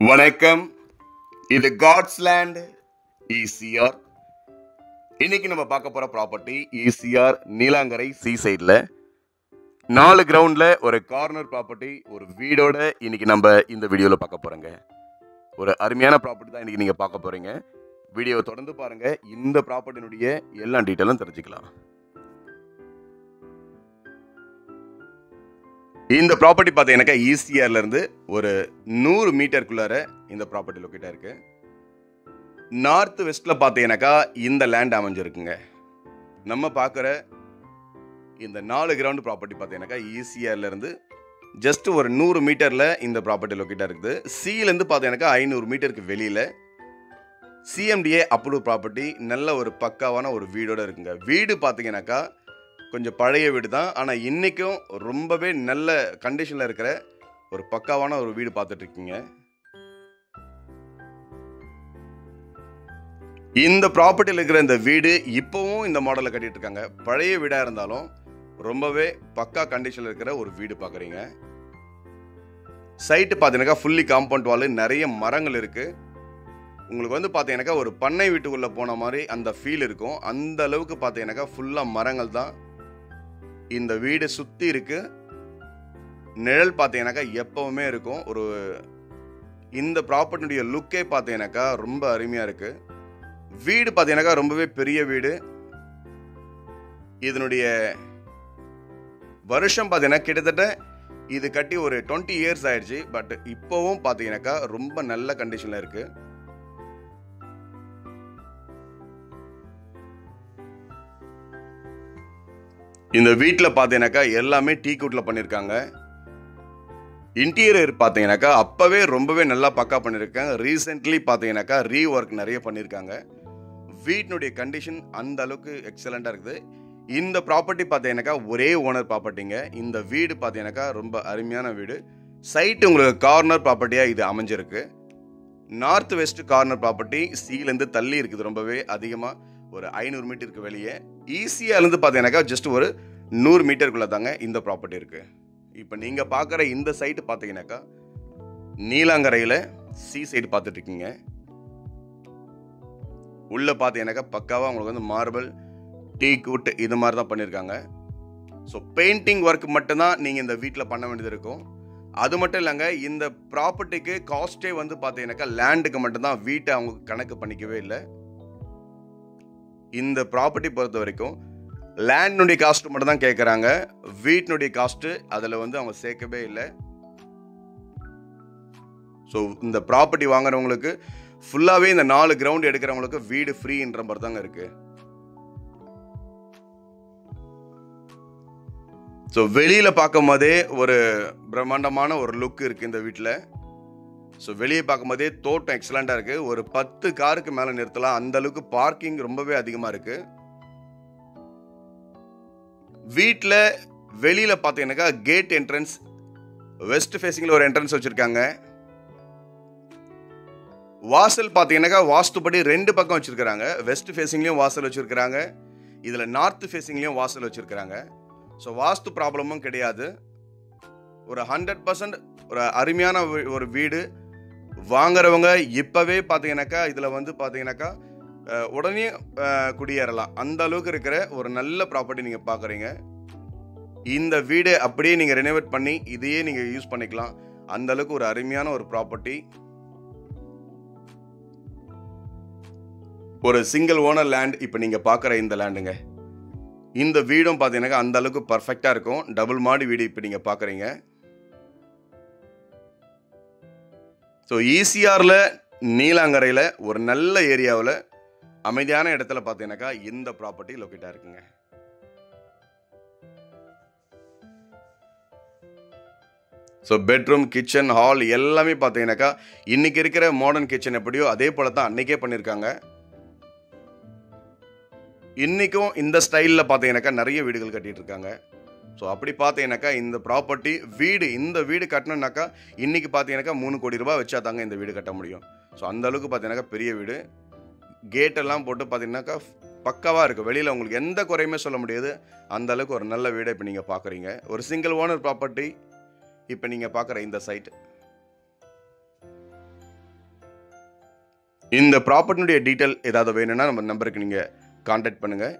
வணக்கம். இது God's land ECR. இன்னைக்கு நம்ம பார்க்க போற ப்ராப்பர்ட்டி ஈசிஆர் நீலாங்கரை சீ சைடில் 4 கிரவுண்ட்ல ஒரு கார்னர் ப்ராப்பர்ட்டி, ஒரு வீடோட இன்னைக்கு நம்ம இந்த வீடியோவில் பார்க்க போறோங்க. ஒரு அருமையான ப்ராப்பர்ட்டி தான் இன்னைக்கு நீங்க பார்க்க போறீங்க. வீடியோவை தொடர்ந்து பாருங்க. இந்த ப்ராப்பர்ட்டினுடைய எல்லா டீட்டெயிலும் தெரிஞ்சுக்கலாம். இந்த ப்ராப்பர்ட்டி பார்த்தீங்கன்னாக்கா ஈசிஆர்ல இருந்து ஒரு 100 மீட்டருக்குள்ளார இந்த ப்ராப்பர்ட்டி லொக்கேட் ஆயிருக்கு. நார்த் வெஸ்ட்ல பார்த்தீங்கன்னாக்கா இந்த லேண்ட் அமைஞ்சிருக்குங்க. நம்ம பார்க்குற இந்த 4 கிரவுண்ட் ப்ராப்பர்ட்டி பார்த்தீங்கன்னாக்கா ஈசிஆர்ல இருந்து ஜஸ்ட் ஒரு 100 மீட்டர்ல இந்த ப்ராப்பர்ட்டி லொக்கேட் இருக்குது. சீலேருந்து பார்த்தீங்கன்னாக்கா 500 மீட்டருக்கு வெளியில சிஎம்டிஏ அப்ரூவ் ப்ராப்பர்ட்டி, நல்ல ஒரு பக்காவான ஒரு வீடோட இருக்குங்க. வீடு பார்த்தீங்கன்னாக்கா கொஞ்சம் பழைய வீடு தான், ஆனால் இன்றைக்கும் ரொம்பவே நல்ல கண்டிஷனில் இருக்கிற ஒரு பக்காவான ஒரு வீடு பார்த்துட்டு இருக்கீங்க. இந்த ப்ராப்பர்ட்டியில் இருக்கிற இந்த வீடு இப்போவும் இந்த மாடலில் கட்டிட்டு இருக்காங்க. பழைய வீடாக இருந்தாலும் ரொம்பவே பக்கா கண்டிஷனில் இருக்கிற ஒரு வீடு பார்க்குறீங்க. சைட்டு பார்த்தீங்கன்னாக்கா ஃபுல்லி காம்பவுண்ட் வால், நிறைய மரங்கள் இருக்குது. உங்களுக்கு வந்து பார்த்தீங்கன்னாக்கா ஒரு பண்ணை வீட்டுக்குள்ளே போன மாதிரி அந்த ஃபீல் இருக்கும். அந்த அளவுக்கு பார்த்தீங்கன்னாக்கா ஃபுல்லாக மரங்கள் தான் இந்த வீடு சுற்றி இருக்கு. நிழல் பார்த்தீங்கன்னாக்கா எப்பவுமே இருக்கும். ஒரு இந்த ப்ராப்பர்ட்டியுடைய லுக்கே பார்த்தீங்கன்னாக்கா ரொம்ப அருமையாக இருக்கு. வீடு பார்த்தீங்கன்னாக்கா ரொம்பவே பெரிய வீடு. இதனுடைய வருஷம் பார்த்தீங்கன்னா கிட்டத்தட்ட இது கட்டி ஒரு 20 இயர்ஸ் ஆயிடுச்சு. பட் இப்போவும் பார்த்தீங்கன்னாக்கா ரொம்ப நல்ல கண்டிஷனில் இருக்கு. இந்த வீட்டில் பார்த்தீங்கன்னாக்கா எல்லாமே டீக்வுட்டில் பண்ணியிருக்காங்க. இன்டீரியர் பார்த்தீங்கன்னாக்கா அப்போவே ரொம்பவே நல்லா பக்கா பண்ணியிருக்காங்க. ரீசெண்ட்லி பார்த்தீங்கன்னாக்கா ரீஒர்க் நிறைய பண்ணியிருக்காங்க. வீட்டினுடைய கண்டிஷன் அந்த அளவுக்கு எக்ஸலண்ட்டாக இருக்குது. இந்த ப்ராப்பர்ட்டி பார்த்தீங்கன்னாக்கா ஒரே ஓனர் ப்ராப்பர்ட்டிங்க. இந்த வீடு பார்த்தீங்கன்னாக்கா ரொம்ப அருமையான வீடு. சைட்டு உங்களுக்கு கார்னர் ப்ராப்பர்ட்டியாக இது அமைஞ்சிருக்கு. நார்த் வெஸ்ட் கார்னர் ப்ராப்பர்ட்டி சீலேருந்து தள்ளி இருக்குது. ரொம்பவே அதிகமாக ஒரு 500 மீட்டருக்கு வெளியே. ஈசிஆர்லேருந்து பார்த்தீங்கன்னாக்கா ஜஸ்ட் ஒரு 100 மீட்டருக்குள்ளே தாங்க இந்த ப்ராப்பர்ட்டி இருக்குது. இப்போ நீங்கள் பார்க்குற இந்த சைட்டு பார்த்தீங்கன்னாக்கா நீலாங்கரையில் சீ சைடு பார்த்துட்டு இருக்கீங்க. உள்ளே பார்த்தீங்கன்னாக்கா பக்காவாக உங்களுக்கு வந்து மார்பிள், டீக்வுட் இது மாதிரி தான் பண்ணியிருக்காங்க. ஸோ பெயிண்டிங் ஒர்க் மட்டும்தான் நீங்கள் இந்த வீட்டில் பண்ண வேண்டியது இருக்கும். அது மட்டும் இல்லைங்க, இந்த ப்ராப்பர்ட்டிக்கு காஸ்ட்டே வந்து பார்த்தீங்கன்னாக்கா லேண்டுக்கு மட்டும்தான், வீட்டை அவங்க கணக்கு பண்ணிக்கவே இல்லை. இந்த ப்ராப்பர்ட்டி பொறுத்த வரைக்கும் லேண்டினுடைய காஸ்ட் மட்டும் தான் கேட்குறாங்க. வீட்டினுடைய காஸ்ட்டு அதில் வந்து அவங்க சேர்க்கவே இல்லை. ஸோ இந்த ப்ராப்பர்ட்டி வாங்குறவங்களுக்கு ஃபுல்லாகவே இந்த 4 கிரவுண்ட் எடுக்கிறவங்களுக்கு வீடு ஃப்ரீன்ற மாதிரி தாங்க இருக்கு. ஸோ வெளியில் பார்க்கும் போதே ஒரு பிரம்மாண்டமான ஒரு லுக் இருக்குது இந்த வீட்டில். ஸோ வெளியே பார்க்கும்போதே தோட்டம் எக்ஸலண்ட்டாக இருக்குது. ஒரு 10 காருக்கு மேலே நிறுத்தலாம், அந்த அளவுக்கு பார்க்கிங் ரொம்பவே அதிகமாக இருக்குது. வீட்டில் வெளியில் பார்த்தீங்கன்னாக்கா கேட் என்ட்ரன்ஸ் வெஸ்ட் ஃபேஸிங்கில் ஒரு என்ட்ரன்ஸ் வச்சுருக்காங்க. வாசல் பார்த்தீங்கன்னாக்கா வாஸ்துப்படி 2 பக்கம் வச்சுருக்கிறாங்க. வெஸ்ட் ஃபேஸிங்லேயும் வாசல் வச்சுருக்கிறாங்க, இதில் நார்த் ஃபேஸிங்லேயும் வாசல் வச்சுருக்கிறாங்க. ஸோ வாஸ்து ப்ராப்ளமும் கிடையாது. ஒரு 100% ஒரு அருமையான ஒரு வீடு. வாங்குறவங்க இப்போவே பார்த்தீங்கன்னாக்கா இதில் வந்து பார்த்தீங்கன்னாக்கா உடனே குடியேறலாம், அந்த அளவுக்கு இருக்கிற ஒரு நல்ல ப்ராப்பர்ட்டி நீங்கள் பார்க்குறீங்க. இந்த வீடு அப்படியே நீங்கள் ரெனோவேட் பண்ணி இதையே நீங்கள் யூஸ் பண்ணிக்கலாம், அந்த அளவுக்கு ஒரு அருமையான ஒரு ப்ராப்பர்ட்டி. ஒரு சிங்கிள் ஓனர் லேண்ட் இப்போ நீங்கள் பார்க்குற இந்த லேண்டுங்க. இந்த வீடும் பார்த்தீங்கன்னாக்கா அந்த அளவுக்கு பர்ஃபெக்டாக இருக்கும். டபுள் மாடி வீடு இப்போ நீங்கள் பார்க்குறீங்க. ஸோ ஈசிஆரில் நீலாங்கரையில் ஒரு நல்ல ஏரியாவில் அமைதியான இடத்துல பார்த்தீங்கன்னாக்கா இந்த ப்ராப்பர்ட்டி லொக்கேட்டாக இருக்குங்க. ஸோ பெட்ரூம், கிச்சன், ஹால் எல்லாமே பார்த்தீங்கன்னாக்கா இன்னைக்கு இருக்கிற மாடர்ன் கிச்சன் எப்படியோ அதே போல தான் அன்னைக்கே பண்ணியிருக்காங்க. இன்றைக்கும் இந்த ஸ்டைலில் பார்த்தீங்கன்னாக்கா நிறைய வீடுகள் கட்டிகிட்டு இருக்காங்க. ஸோ அப்படி பார்த்தீங்கன்னாக்கா இந்த ப்ராப்பர்ட்டி வீடு, இந்த வீடு கட்டணுன்னாக்கா இன்றைக்கி பார்த்தீங்கன்னாக்கா 3 கோடி ரூபாய் வச்சா தாங்க இந்த வீடு கட்ட முடியும். ஸோ அந்த அளவுக்கு பார்த்தீங்கன்னாக்கா பெரிய வீடு. கேட்டெல்லாம் போட்டு பார்த்தீங்கன்னாக்கா பக்காவாக இருக்குது. வெளியில் உங்களுக்கு எந்த குறையுமே சொல்ல முடியாது, அந்த அளவுக்கு ஒரு நல்ல வீடை இப்போ நீங்கள் பார்க்குறீங்க. ஒரு சிங்கிள் ஓனர் ப்ராப்பர்ட்டி இப்போ நீங்கள் பார்க்குற இந்த சைட். இந்த ப்ராப்பர்ட்டினுடைய டீட்டெயில் ஏதாவது வேணும்னா நம்ம நம்பருக்கு நீங்கள் காண்டாக்ட் பண்ணுங்கள்.